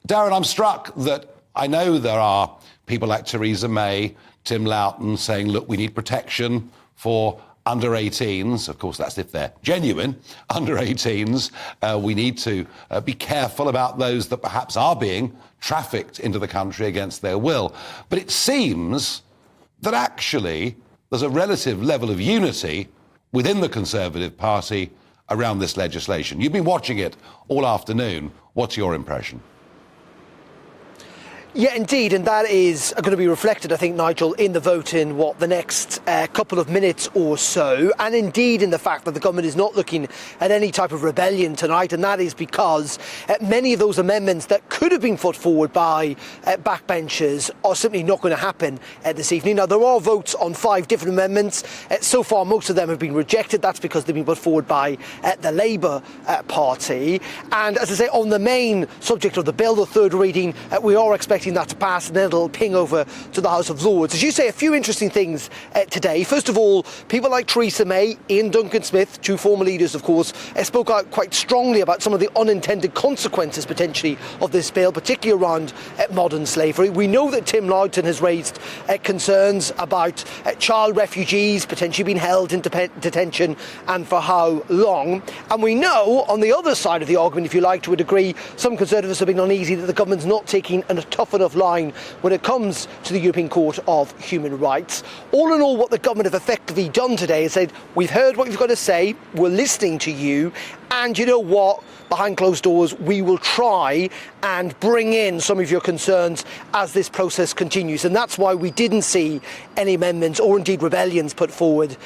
Darren, I'm struck that I know there are people like Theresa May, Tim Loughton saying, look, we need protection for under 18s. Of course, that's if they're genuine under 18s. We need to be careful about those that perhaps are being trafficked into the country against their will. But it seems that actually there's a relative level of unity within the Conservative Party around this legislation. You've been watching it all afternoon. What's your impression? Yeah, indeed, and that is going to be reflected, I think, Nigel, in the vote in, the next couple of minutes or so, and indeed in the fact that the government is not looking at any type of rebellion tonight, and that is because many of those amendments that could have been put forward by backbenchers are simply not going to happen this evening. Now, there are votes on 5 different amendments. So far, most of them have been rejected. That's because they've been put forward by the Labour Party. And as I say, on the main subject of the bill, the third reading, we are expecting that to pass, and then it'll ping over to the House of Lords. As you say, a few interesting things today. First of all, people like Theresa May, Ian Duncan-Smith, 2 former leaders, of course, spoke out quite strongly about some of the unintended consequences, potentially, of this bill, particularly around modern slavery. We know that Tim Loughton has raised concerns about child refugees potentially being held in detention, and for how long. And we know, on the other side of the argument, if you like, to a degree, some Conservatives have been uneasy that the government's not taking a tough enough line when it comes to the European Court of Human Rights. All in all, what the government have effectively done today is said, we've heard what you've got to say, we're listening to you, and you know what? Behind closed doors, we will try and bring in some of your concerns as this process continues. And that's why we didn't see any amendments or indeed rebellions put forward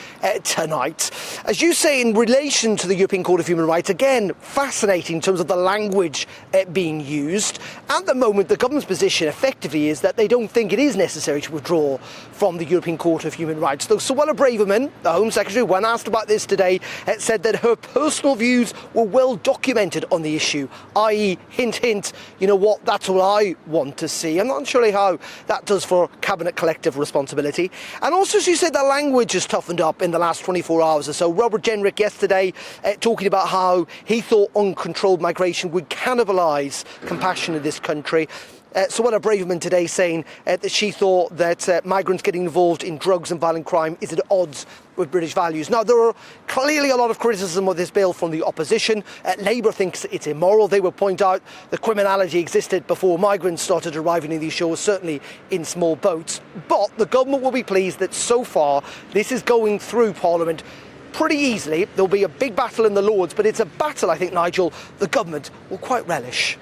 tonight. As you say, in relation to the European Court of Human Rights, again, fascinating in terms of the language being used. At the moment, the government's position effectively is that they don't think it is necessary to withdraw from the European Court of Human Rights. Though Suella Braverman, the Home Secretary, when asked about this today, said that her personal views were well documented on the issue, i.e. hint, hint, you know what, that's what I want to see. I'm not sure how that does for Cabinet collective responsibility. And also, as you said, the language has toughened up in the last 24 hours or so. Robert Jenrick yesterday talking about how he thought uncontrolled migration would cannibalise compassion in this country. Suella Braverman today saying that she thought that migrants getting involved in drugs and violent crime is at odds with British values. Now, there are clearly a lot of criticism of this bill from the opposition. Labour thinks it's immoral. They will point out that criminality existed before migrants started arriving in these shores, certainly in small boats. But the government will be pleased that so far this is going through Parliament pretty easily. There'll be a big battle in the Lords, but it's a battle, I think, Nigel, the government will quite relish.